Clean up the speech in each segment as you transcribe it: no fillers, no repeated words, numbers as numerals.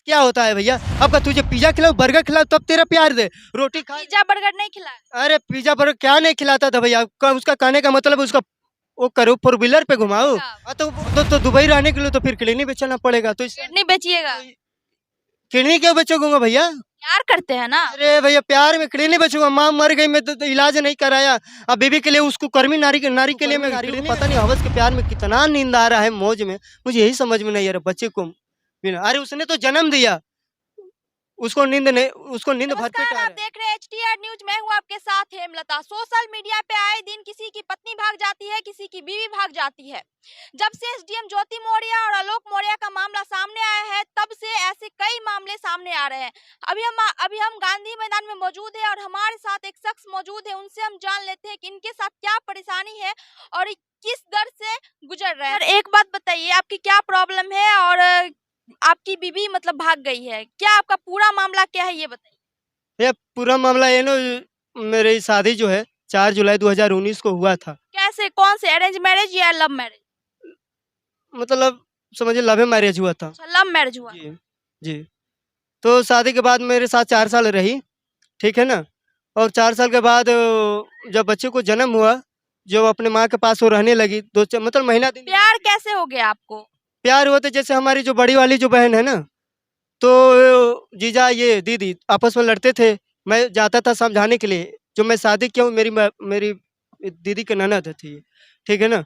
क्या होता है भैया? आपका तुझे पिज़्ज़ा खिलाऊँ, बर्गर खिलाऊँ तब तेरा प्यार दे। रोटी खा पिज्जा बर्गर नहीं खिलाया। अरे पिज़्ज़ा बर्गर क्या नहीं खिलाता था भैया? उसका कहने का मतलब उसका वो करो, फोर व्हीलर पे घुमाऊँ। बेचिएगा आप, हाँ, तो दुबई रहने के लिए तो फिर क्लिनिक पे चलना पड़ेगा। तो इससे किडनी बेचिएगा। किडनी क्यों बेचूँगा भैया? प्यार करते हैं ना। अरे भैया प्यार में किडनी बेचूँगा? माँ मर गई, मैं तो इलाज नहीं कराया। अब बीवी के लिए उसको कर्मी नारी के लिए मैं किडनी पता नहीं हवस के प्यार में कितना नींद आ रहा है मौज में। मुझे यही समझ में नहीं आ रहा बच्चे को बिना अरे उसने तो जन्म दिया। उसको नींद भरपेट नमस्कार, आ रहा आप है। देख रहे हैं एचटीआर न्यूज। मैं हूं आपके साथ हेमलता। सोशल मीडिया पे आए दिन किसी की पत्नी भाग जाती है, किसी की बीवी भाग जाती है। जब से एसडीएम ज्योति मौर्य और आलोक मौर्य का मामला सामने आया है, तब से ऐसे कई मामले सामने आ रहे हैं। अभी हम गांधी मैदान में मौजूद है और हमारे साथ एक शख्स मौजूद है। उनसे हम जान लेते हैं कि इनके साथ क्या परेशानी है और ये किस दर से गुजर रहे हैं। सर, एक बात बताइए, आपकी क्या प्रॉब्लम है और आपकी बीवी मतलब भाग गई है, क्या आपका पूरा मामला क्या है ये बताइए। ये पूरा मामला ये ना मेरी शादी जो है 4 जुलाई 2019 को हुआ था। कैसे, कौन से, अरेंज मैरिज या लव मैरिज? मतलब समझिए लव मैरिज हुआ था। अच्छा, लव मैरिज हुआ। जी, जी। तो शादी के बाद मेरे साथ 4 साल रही, ठीक है ना? और 4 साल के बाद जब बच्चे को जन्म हुआ, जब अपने माँ के पास वो रहने लगी 2 च मतलब महीना दिन प्यार कैसे हो गया आपको? प्यार हुआ तो जैसे हमारी जो बड़ी वाली जो बहन है ना, तो जीजा ये दीदी आपस में लड़ते थे। मैं जाता था समझाने के लिए, जो मैं शादी किया हूँ मेरी दीदी की ननद थी, ठीक है ना?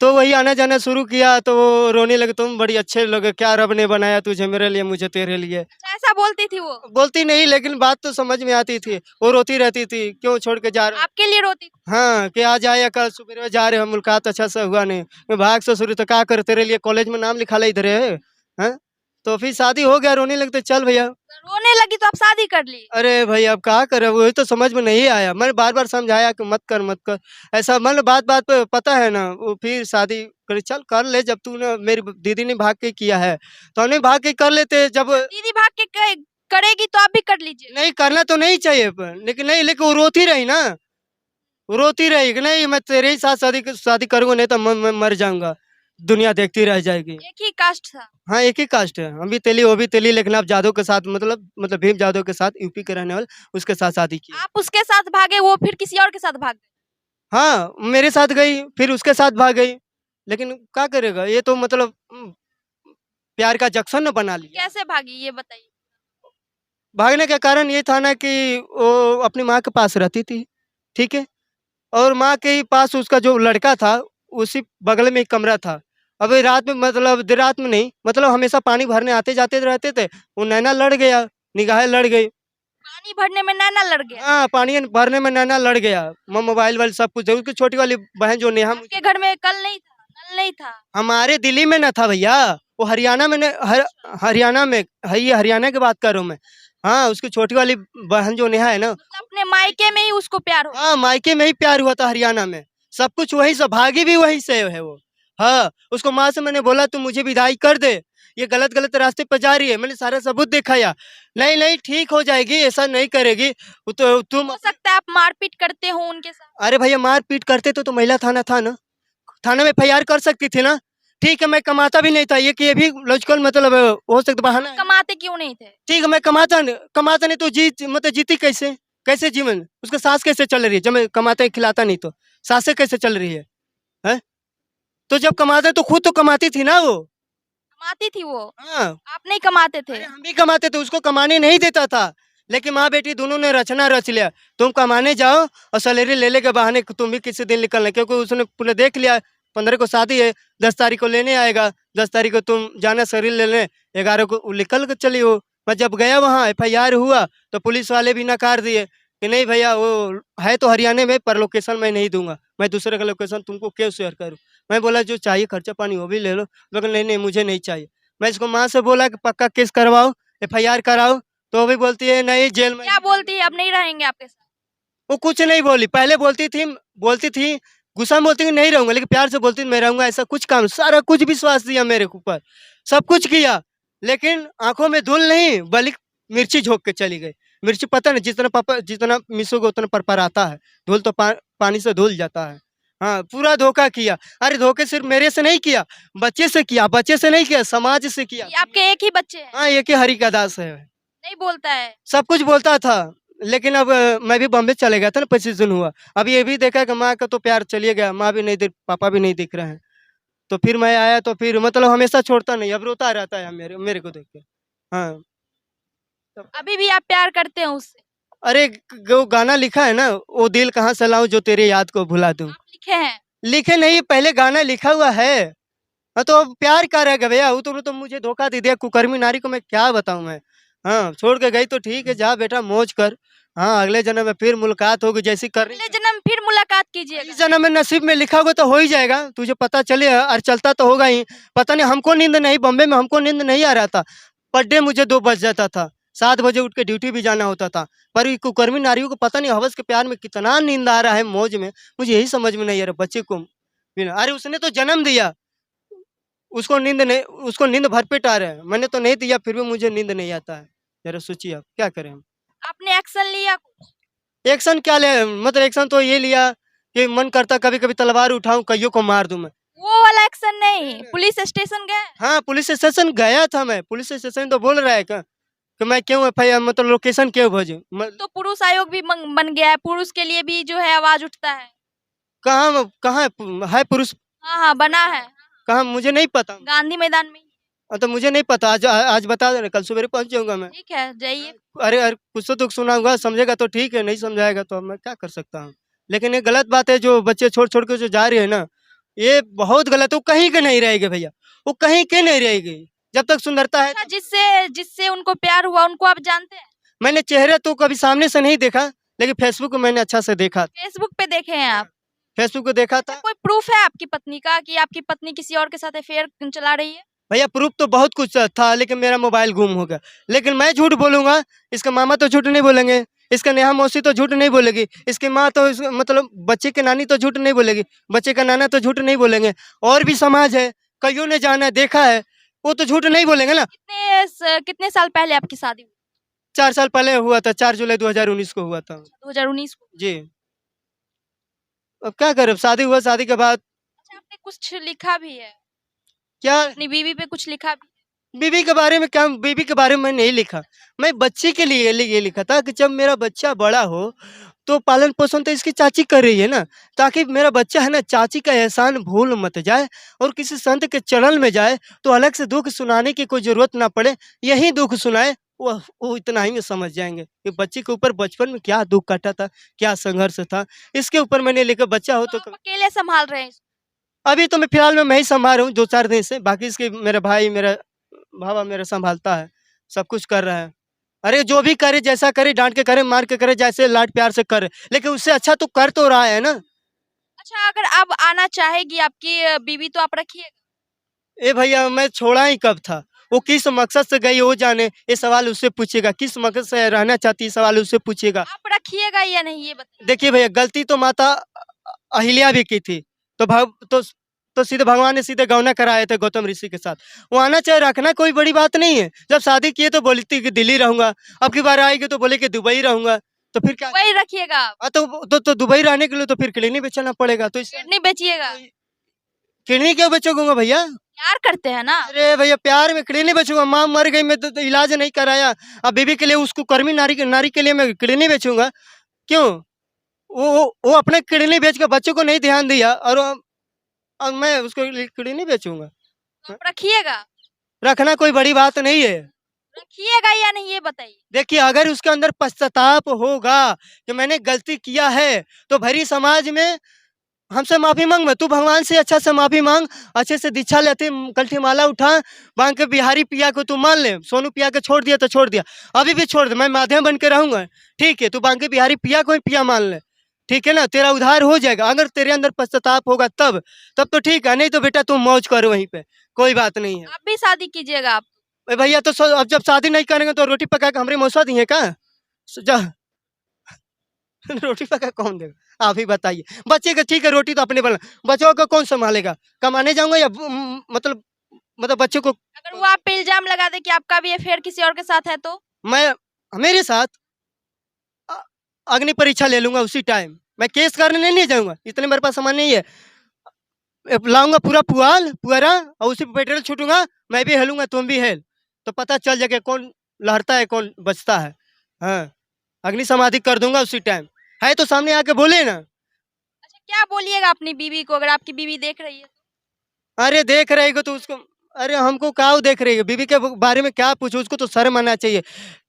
तो वही आना-जाना शुरू किया तो वो रोने लगे, तुम बड़ी अच्छे लोग हो, क्या रब ने बनाया तुझे मेरे लिए, मुझे तेरे लिए। अच्छा, ऐसा बोलती थी वो? बोलती नहीं लेकिन बात तो समझ में आती थी। वो रोती रहती थी, क्यों छोड़ के जा रहे हो? आपके लिए रोती थी? हाँ, कि आज आया कल सवेरे जा रहे हो, मुलाकात अच्छा से हुआ नहीं। मैं भाग ससुर तो क्या करे तेरे लिए कॉलेज में नाम लिखा ला इधर है। हैं? तो फिर शादी हो गया, रोने लगते चल भैया। रोने लगी तो आप शादी कर ली? अरे भैया अब क्या करें, वही तो समझ में नहीं आया। मैंने बार-बार समझाया कि मत कर, मत कर। ऐसा मतलब बात-बात पे पता है ना, वो फिर शादी करे चल कर ले, जब तूने मेरी दीदी ने भाग के किया है, तो हमने भाग के कर लेते। जब दीदी भाग के करेगी तो आप भी कर लीजिए। नहीं करना तो नहीं चाहिए पर लेकिन वो रोती रही ना। वो रोती रही कि नहीं मैं तेरे ही साथ शादी करूँगा, नहीं तो मैं मर जाऊँगा। दुनिया देखती रह जाएगी। एक ही कास्ट था? हाँ, एक ही कास्ट है। हम भी तेली, वो भी तेली, लेकिन आप जादव के साथ मतलब भीम जादव के साथ, यूपी के रहने वाले, उसके साथ शादी की है। आप उसके साथ भागे, वो फिर किसी और के साथ भाग गए? हाँ, मेरे साथ गई, फिर उसके साथ भाग गई। लेकिन क्या करेगा, ये तो मतलब प्यार का जंक्शन ना बना लिया। कैसे भागी ये बताइए। भागने का कारण ये था ना कि वो अपनी माँ के पास रहती थी, ठीक है? और माँ के ही पास उसका जो लड़का था, उसी बगल में एक कमरा था। अभी रात में मतलब देर रात में नहीं, मतलब हमेशा पानी भरने आते-जाते रहते थे। वो नैना लड़ गया, निगाहें लड़ गई। पानी भरने में नैना लड़ गया? हाँ, पानी भरने में नैना लड़ गया। मोबाइल-वोबाइल सब कुछ, उसकी छोटी वाली बहन जो नेहा आपके घर में कल नहीं था, नल नहीं था? हमारे दिल्ली में ना था भैया, वो हरियाणा में न हरियाणा में है, ये हरियाणा की बात कर रहा हूँ मैं। हाँ, उसकी छोटी वाली बहन जो नेहा है ना, मतलब अपने मायके में ही उसको प्यार हो? हाँ, मायके में ही प्यार हुआ था हरियाणा में। सब कुछ वहीं से, भागी भी वहीं से है वो। हाँ, उसको माँ से मैंने बोला तुम मुझे विदाई कर दे, ये गलत-गलत रास्ते पे जा रही है। मैंने सारा सबूत दिखाया। नहीं, नहीं ठीक हो जाएगी, ऐसा नहीं करेगी। वो तो तुम हो सकता है आप मारपीट करते हो उनके साथ? अरे भैया मार-पीट करते तो महिला थाना था ना। थाने में एफआईआर कर सकती थी ना। ठीक है, मैं कमाता भी नहीं था, ये भी लॉजिकल मतलब हो सकता बहाना है। कमाते क्यों नहीं थे? ठीक है, मैं कमाता नहीं तो मतलब जीती कैसे? कैसे जीवन? उसका साँस कैसे चल रही है? जब मैं कमाता खिलाता नहीं तो, साँसें कैसे चल रही है? हैं? तो जब कमाते तो खुद तो कमाती थी ना वो। कमाती थी वो? हाँ, आप नहीं कमाते थे? अरे हम भी कमाते थे, उसको कमाने नहीं देता था। लेकिन माँ-बेटी दोनों ने रचना रच लिया। तुम कमाने जाओ और सैलरी लेने के बहाने तुम भी किसी दिन निकलना, क्योंकि उसने पूरा देख लिया 15 को शादी है, 10 तारीख को लेने आएगा, 10 तारीख को तुम जाना शरीर लेने, 11 को वो निकल के चली हो। मैं जब गया वहाँ एफआईआर हुआ, तो पुलिस वाले भी नकार दिए कि नहीं भैया वो है तो हरियाणा में, पर लोकेशन मैं नहीं दूँगा। मैं दूसरे का लोकेशन तुमको क्यों शेयर करूँ? मैं बोला जो चाहिए खर्चा पानी वो भी ले लो। बोला नहीं, नहीं मुझे नहीं चाहिए। मैं इसको माँ से बोला कि पक्का केस करवाओ, एफआईआर कराओ, तो वो भी बोलती है नहीं जेल में। क्या बोलती है, अब नहीं रहेंगे आपके साथ? वो कुछ नहीं बोली, पहले बोलती थी, गुस्सा में बोलती थी नहीं रहूँगा, लेकिन प्यार से बोलती थी मैं रहूँगा, ऐसा कुछ काम सारा कुछ विश्वास दिया मेरे ऊपर, सब कुछ किया, लेकिन आँखों में धूल नहीं बल्कि मिर्ची झोंक के चली गई। मिर्ची पता नहीं जितना मिसोगे उतना परपराता है, धूल तो पानी से धुल जाता है। हाँ, पूरा धोखा किया। अरे धोखे सिर्फ मेरे से नहीं किया, बच्चे से किया, बच्चे से नहीं किया, समाज से किया। ये आपके एक ही बच्चे हैं? हाँ, एक ही हरि का दास है। नहीं बोलता है? सब कुछ बोलता था, लेकिन अब मैं भी बॉम्बे चले गया था ना, 25 दिन हुआ। अब ये भी देखा कि माँ का तो प्यार चलिए गया, माँ भी नहीं दिख, पापा भी नहीं दिख रहे हैं। तो फिर मैं आया तो फिर मतलब हमेशा छोड़ता नहीं, अब रोता रहता है मेरे मेरे को देख के। हाँ, अभी भी आप प्यार करते हैं उससे? अरे वो गाना लिखा है ना, वो दिल कहाँ से लाऊं जो तेरी याद को भुला दूं। आप लिखे हैं? लिखे नहीं, पहले गाना लिखा हुआ है। हाँ, तो अब प्यार का रहेगा भैया, वो तो मुझे धोखा दे दिया, कुकर्मी नारी को मैं क्या बताऊं मैं। हाँ, छोड़ के गई तो ठीक है, जा बेटा मौज कर। हाँ, अगले जन्म में फिर मुलाकात होगी जैसी करनी। अगले जन्म फिर मुलाकात इस कीजिएगा। जन्म में नसीब में लिखा होगा तो हो ही जाएगा, तुझे पता चले और चलता तो होगा ही। पता नहीं, हमको नींद नहीं, बॉम्बे में हमको नींद नहीं आ रहा था। पर डे मुझे 2 बज जाता था, 7 बजे उठ के ड्यूटी भी जाना होता था। पर ये कुकर्मी नारियों को पता नहीं हवस के प्यार में कितना नींद आ रहा है मौज में, मुझे यही समझ में नहीं आ रहा बच्चे को बिना। अरे उसने तो जन्म दिया, उसको नींद नहीं, उसको नींद भरपेट आ रहा है, मैंने तो नहीं दिया फिर भी मुझे नींद नहीं आता है। जरा सोचिए आप क्या करें हम। आपने एक्शन लिया कुछ? एक्शन क्या ले, मतलब एक्शन तो ये लिया कि मन करता कभी कभी तलवार उठाऊं, कईयों को मार दूं मैं। वो वाला एक्शन नहीं, पुलिस स्टेशन गए? हाँ, पुलिस स्टेशन गया था मैं, पुलिस स्टेशन तो बोल रहा है कि मैं क्यों एफआईआर मतलब लोकेशन क्यों भेजूं तो पुरुष आयोग भी बन गया है, पुरुष के लिए भी जो है आवाज उठता है। कहाँ कहाँ है पुरुष, हाँ हाँ, बना है, कहाँ मुझे नहीं पता। गांधी मैदान में। तो मुझे नहीं पता, आज आज बता देना, कल सवेरे पहुंच जाऊंगा मैं। ठीक है, जाइए। अरे अरे कुछ तो दुख सुनाऊंगा, समझेगा तो ठीक है, नहीं समझाएगा तो अब मैं क्या कर सकता हूँ। लेकिन ये गलत बात है, जो बच्चे छोड़ छोड़ के जो जा रही है ना, ये बहुत गलत है। वो कहीं के नहीं रहेगी भैया, वो कहीं के नहीं रहेगी जब तक सुंदरता है। अच्छा, जिससे जिससे उनको प्यार हुआ उनको आप जानते हैं? मैंने चेहरे तो कभी सामने से नहीं देखा, लेकिन फेसबुक पे मैंने अच्छा से देखा। फेसबुक पे देखे हैं आप? फेसबुक पे देखा था। कोई प्रूफ है आपकी पत्नी का कि आपकी पत्नी किसी और के साथ अफेयर चला रही है? भैया प्रूफ तो बहुत कुछ था, लेकिन मेरा मोबाइल गुम हो गया। लेकिन मैं झूठ बोलूंगा, इसका मामा तो झूठ नहीं बोलेंगे, इसका नेहा मौसी तो झूठ नहीं बोलेगी, इसकी माँ तो मतलब बच्चे के नानी तो झूठ नहीं बोलेगी, बच्चे का नाना तो झूठ नहीं बोलेंगे। और भी समाज है, कईयों ने जाना है, देखा है, वो तो झूठ नहीं बोलेंगे ना। कितने साल पहले आपकी शादी हुई? 4 साल पहले हुआ था, 4 जुलाई 2019 को हुआ था। 2019 को? जी, अब क्या करें, शादी हुआ, शादी के बाद अच्छा, आपने कुछ लिखा भी है? क्या। अपनी बीवी पे कुछ लिखा भी है? बीवी के बारे में क्या, बीवी के बारे में मैं नहीं लिखा। मैं बच्चे के लिए ये लिखा था कि जब मेरा बच्चा बड़ा हो तो पालन पोषण तो इसकी चाची कर रही है ना, ताकि मेरा बच्चा है ना चाची का एहसान भूल मत जाए और किसी संत के चरण में जाए तो अलग से दुख सुनाने की कोई जरूरत ना पड़े, यही दुख सुनाए। वो इतना ही में समझ जाएंगे कि बच्चे के ऊपर बचपन में क्या दुख काटा था, क्या संघर्ष था। इसके ऊपर मैंने लिखा, बच्चा हो तो तो आप अकेले संभाल रहे हैं इसको? अभी तो मैं फिलहाल मैं ही संभाल रहा हूँ 2-4 दिन से, बाकी इसके मेरा भाई, मेरा भावा मेरा संभालता है, सब कुछ कर रहा है। अरे जो भी करे, जैसा करे, डांट के करे, मार के करे, जैसे लाड प्यार से करे, लेकिन उससे अच्छा तो कर तो रहा है ना। अच्छा, अगर अब आना चाहेगी आपकी बीवी तो आप रखिएगा? ए भैया, मैं छोड़ा ही कब था, वो किस मकसद से गई वो जाने, ये सवाल उससे पूछेगा। किस मकसद से रहना चाहती है, सवाल उससे पूछेगा। आप रखिएगा या नहीं ये बताइए? देखिए भैया, गलती तो माता अहिल्या भी की थी, तो तो सीधे भगवान ने सीधे गौना कराए थे गौतम ऋषि के साथ। वो आना चाहे रखना कोई बड़ी बात नहीं है। जब शादी किए तो बोली थी कि दिल्ली रहूंगा, अब की बार आएगी तो बोले कि दुबई रहूंगा, तो फिर क्या। वही रखिएगा आप? तो दुबई रहने के लिए तो फिर किडनी बेचना पड़ेगा, तो इस किडनी बेचिएगा? किडनी क्यों बेचूंगा भैया। प्यार करते हैं ना? अरे भैया, प्यार में किडनी बेचूंगा, माँ मर गई, मैं तो इलाज नहीं कराया, अब बीबी के लिए, उसको कर्मी नारी के लिए मैं किडनी बेचूंगा क्यों। वो अपने किडनी बेच के बच्चों को नहीं ध्यान दिया, और मैं उसको किडनी बेचूंगा। तो आप रखिएगा? रखना कोई बड़ी बात नहीं है। रखिएगा या नहीं ये बताइए? देखिए, अगर उसके अंदर पश्चाताप होगा कि मैंने गलती किया है, तो भरी समाज में हमसे माफी मांग, मैं तू भगवान से अच्छा से माफी मांग, अच्छे से दीक्षा लेते, कल्ठी माला उठा, बांध के बिहारी पिया को तू मान ले, सोनू पिया के छोड़ दिया तो छोड़ दिया, अभी भी छोड़ दे, मैं माध्यम बन के रहूंगा। ठीक है, तू बांध के बिहारी पिया को ही पिया मान ले, ठीक है ना, तेरा उद्धार हो जाएगा। अगर तेरे अंदर पश्चाताप होगा तब तो ठीक है, नहीं तो बेटा तुम मौज करो वहीं पे, कोई बात नहीं है। आप भी शादी कीजिएगा आप? भैया तो अब जब शादी नहीं करेंगे तो रोटी पका के हमारे मौसा दी है क्या। जा रोटी पका कौन देगा, आप ही बताइए। बच्चे का ठीक है, रोटी तो अपने बना, बच्चों का कौन संभालेगा, कमाने जाऊंगा या मतलब बच्चों को। अगर वो आप पे इल्जाम लगा दे कि आपका भी अफेयर किसी और के साथ है तो? मैं मेरे साथ अग्नि परीक्षा ले लूंगा उसी टाइम, मैं केस करने नहीं जाऊंगा, इतने मेरे पास सामान नहीं है। लाऊंगा पूरा पुआरा और उसी पे पेट्रोल छूटूंगा, मैं भी हेलूंगा तुम भी हेल, तो पता चल जाएगा कौन लहरता है कौन बचता है। हाँ, अग्नि समाधि कर दूंगा उसी टाइम। है तो सामने आके बोले ना। अच्छा, क्या बोलिएगा अपनी बीवी को अगर आपकी बीवी देख रही है तो? अरे देख रहेगा तो उसको, अरे हमको क्या वो देख रही है, बीवी के बारे में क्या पूछो, उसको तो शर्म आना चाहिए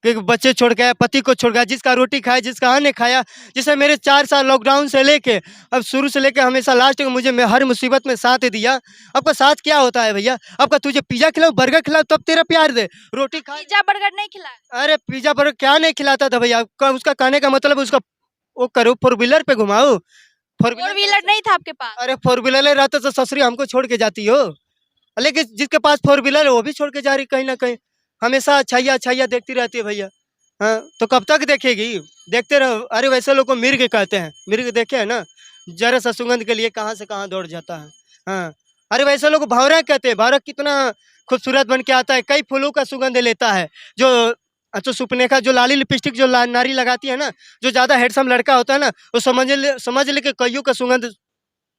कि बच्चे छोड़ गया, पति को छोड़ गया, जिसका रोटी खाया, जिसका अन्न खाया, जिसे मेरे 4 साल लॉकडाउन से लेके अब शुरू से लेके हमेशा लास्ट तक मुझे हर मुसीबत में साथ दिया। आपका साथ क्या होता है भैया? आपका तुझे पिज्जा खिलाओ, बर्गर खिलाओ, तब तेरा प्यार दे, रोटी खा। पिज्जा बर्गर नहीं खिलाया? अरे पिज्जा बर्गर क्या नहीं खिलाता था भैया? उसका कहने का मतलब उसका वो करो, फोर व्हीलर पे घुमाओ। फोर फोर व्हीलर नहीं था आपके पास? अरे फोर व्हीलर रहता तो ससुरी हमको छोड़ के जाती हो, लेकिन जिसके पास फोर व्हीलर है वो भी छोड़ के जा रही कहीं ना कहीं। हमेशा अच्छाइया अच्छाइया देखती रहती है भैया। हाँ, तो कब तक देखेगी? देखते रहो। अरे वैसे लोग को मिर्ग कहते हैं, मिर्ग देखे है ना, जरा सा सुगंध के लिए कहाँ से कहाँ दौड़ जाता है। हाँ, अरे वैसे लोग को भंवरा कहते हैं। भंवरा कितना खूबसूरत बन के आता है, कई फूलों का सुगंध लेता है। जो अच्छा सुपनेखा जो लाली लिपस्टिक जो नारी लगाती है ना, जो ज्यादा हैंडसम लड़का होता है ना, वो समझ ले कि कईयों का सुगंध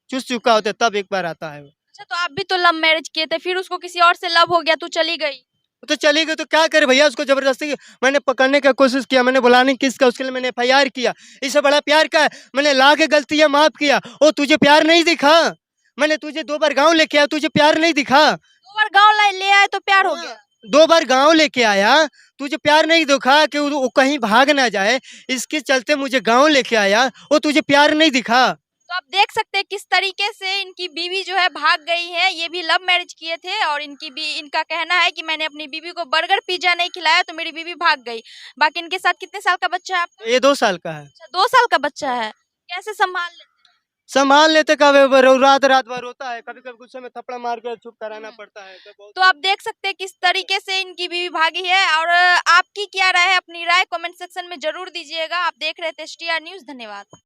चूस चुका होता है, तब एक बार आता है वो। अच्छा, तो आप भी तो लव मैरिज किए थे, फिर उसको किसी और से लव हो गया, तू चली गई। तो चली गई तो क्या करे भैया? उसको जबरदस्ती मैंने पकड़ने का कोशिश किया, मैंने बुलाने की इसका, उसके लिए मैंने एफआईआर किया। इससे बड़ा प्यार का है? मैंने ला के गलतियां माफ किया। ओ तुझे प्यार नहीं दिखा? मैंने तुझे 2 बार गांव लेके आया, तुझे प्यार नहीं दिखा? 2 बार गाँव ले आए तो प्यार हो गया? 2 बार गांव लेके आया, तुझे प्यार नहीं दिखा कि वो कहीं भाग ना जाए, इसके चलते मुझे गांव लेके आया। वो तुझे प्यार नहीं दिखा? तो आप देख सकते हैं किस तरीके से इनकी बीवी जो है भाग गई है। ये भी लव मैरिज किए थे और इनका कहना है कि मैंने अपनी बीवी को बर्गर पिज्जा नहीं खिलाया तो मेरी बीवी भाग गई। बाकी इनके साथ कितने साल का बच्चा है आपका? ये 2 साल का है। अच्छा, 2 साल का बच्चा है। कैसे संभाल लेते संभाल लेते, कभी रात रात भर रोता है, कभी कभी गुस्से में थप्पड़ मार के चुप कराना हैं? पड़ता है, तो बहुत। तो आप देख सकते हैं किस तरीके से इनकी बीवी भागी है। और आपकी क्या राय है, अपनी राय कमेंट सेक्शन में जरूर दीजिएगा। आप देख रहे थे STR न्यूज। धन्यवाद।